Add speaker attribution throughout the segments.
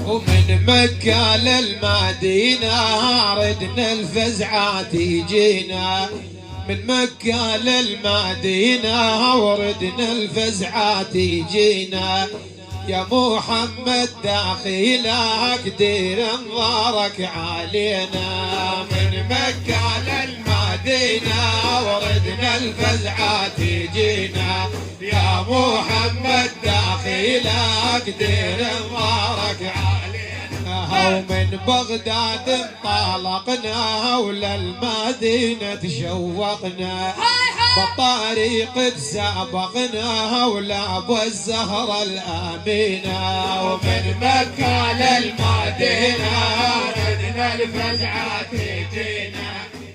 Speaker 1: ومن مكة للمدينة ردنا الفزعة تجينا، من مكة للمدينة وردنا الفزعة تجينا، يا محمد داخلك دير انظارك علينا. من مكة للمدينة وردنا الفزعة تجينا، يا محمد داخلك دير انظارك علينا. ومن بغداد انطلقنا وللمدينة تشوقنا، بالطريق تسابقنا ولابو الزهرة الآمينة. ومن مكة للمدينة ردنا الفزعة تجينا،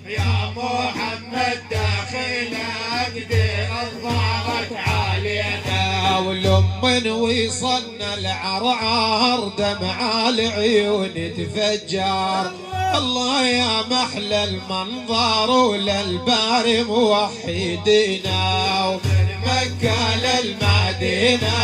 Speaker 1: يا محمد داخلك دير انظارك علينا. ولمن وصلنا العرعار دمع العيون تفجر، الله يا محلى المنظر وللباري موحدينا. ومن مكة للمدينة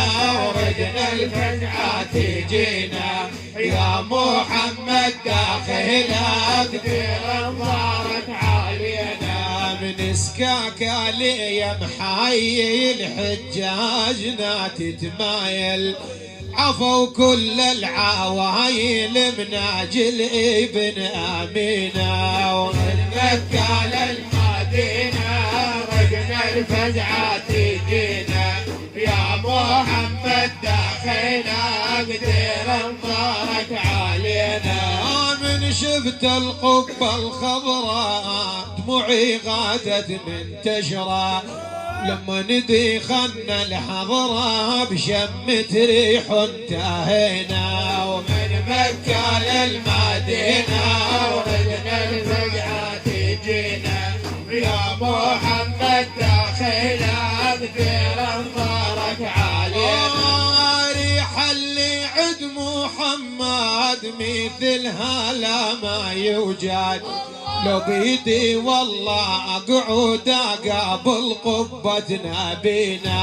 Speaker 1: وردنا الفزعة تجينا، يا محمد داخلك دير انظارك علينا. من سكاكا لي محايي الحجاجنا تتمايل، عفوا كل العوايل من اجل ابن امينه. ومن مكة للمدينة ردنا الفزعة تجينا، يا محمد داخلك دير انظارك علينا. من شفت القبة الخضراء دموعي غادت من تشرى، لما ندي خلنا الحضرة بشمة ريح انتهينا. ومن مكة للمدينة وردنا الفزعة تجينا، يا محمد داخلك دير انظارك علينا. ريح اللي عد محمد مثلها لا ما يوجد، لو بيدي والله اقعد اقابل قبة نبينا.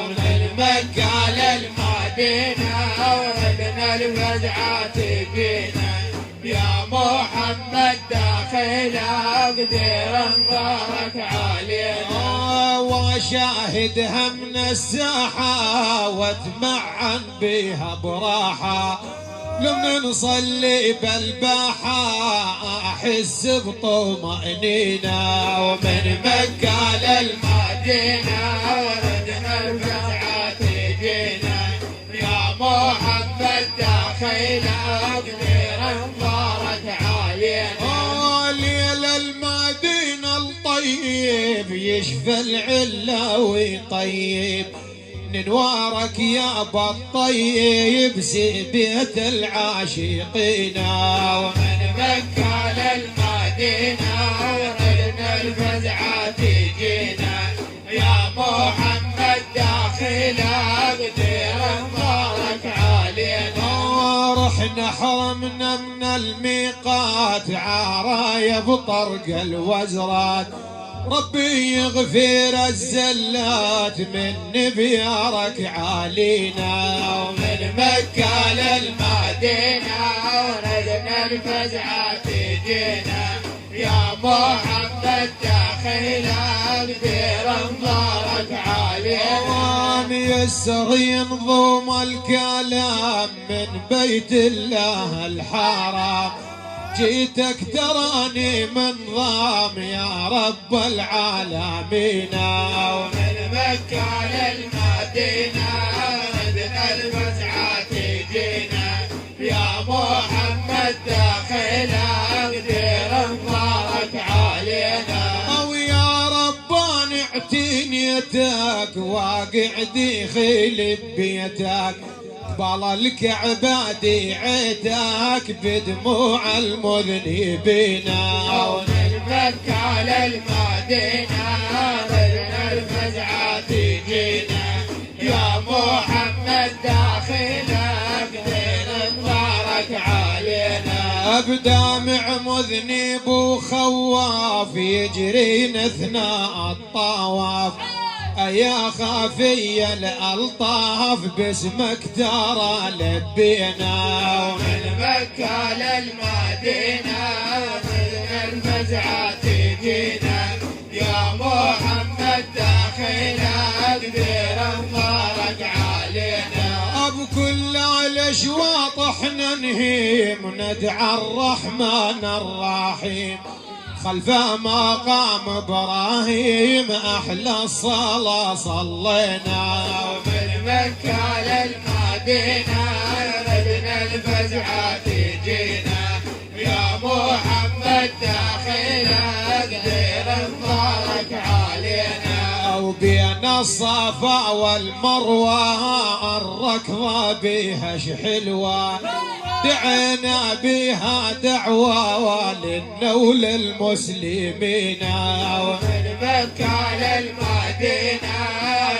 Speaker 1: من مكة للمدينة وردنا الفزعة تجينا، يا محمد داخلك دير انظارك علينا. واشاهدها من الساحة واتمعن بها براحة، لما نصلي بالباحة أحس بطمأنينة. ومن مكة للمدينة وردنا الفزعة تجينا، يا محمد داخلك دير انظارك علينا. ليل المدينة الطيب يشفى العلة ويطيب، ننوارك يا ابا الطيب بيت العاشقين. ومن مكة للمدينة وردنا الفزعة تجينا، يا محمد داخلك دير انظارك علينا. رحنا حرمنا من الميقات عرايب طرق الوزرات، ربي يغفر الزلات من بيارك علينا. ومن مكة للمدينة وردنا الفزعة تجينا، يا محمد داخلك دير انظارك علينا. ميسر ينظم الكلام من بيت الله الحرام، جيتك تراني منظام يا رب العالمين. ومن مكة للمدينة ردنا الفزعة تجينا، يا محمد داخلك دير انظارك علينا. او يا رباني اعتنيتك واقعدي خيل ببيتك، قبل الكعبة دعيتك بدموع المذنبين. ومن مكة للمدينة ردنا الفزعة تجينا، يا محمد داخلك دير انظارك علينا. بدمع مذنب وخواف يجرين اثناء الطواف، يا خافي الألطاف باسمك ترى لبينا.
Speaker 2: ومن مكة للمدينة من الفزعة تجينا يا محمد داخلنا كبير انظارك علينا.
Speaker 1: بكل الأشواط احنا نهيم ندعى الرحمن الرحيم خلف مقام ابراهيم احلى الصلاة صلينا.
Speaker 2: ومن مكة للمدينة ردنا الفزعة تجينا يا محمد داخلنا قدير انظارك علينا.
Speaker 1: وبين الصفا والمروة الركضة بها حلوة دعينا بها دعوة لنا وللمسلمين.
Speaker 2: ومن مكة للمدينة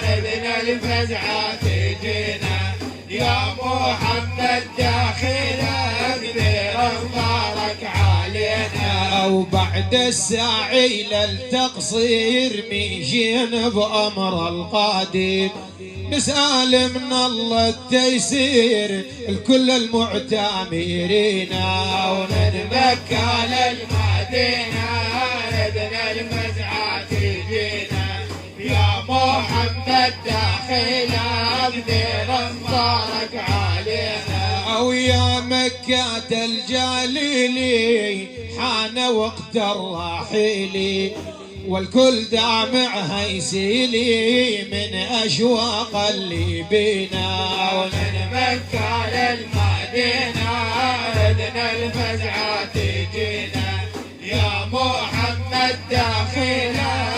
Speaker 2: ردنا الفزعة تجينا يا محمد داخلنا كبير انظارك علينا.
Speaker 1: وبعد السعي للتقصير مشينا بأمر القادر نسأل من الله التيسير لكل المعتمرين.
Speaker 2: ومن مكة للمدينة ردنا الفزعة تجينا يا محمد داخلنا كبير انظارك علينا.
Speaker 1: ويا مكة الجليل حان وقت الرحيل والكل دامعها يسيلي من أشواق اللي بينا.
Speaker 2: ومن مكة للمدينة ردنا الفزعة تجينا يا محمد داخلنا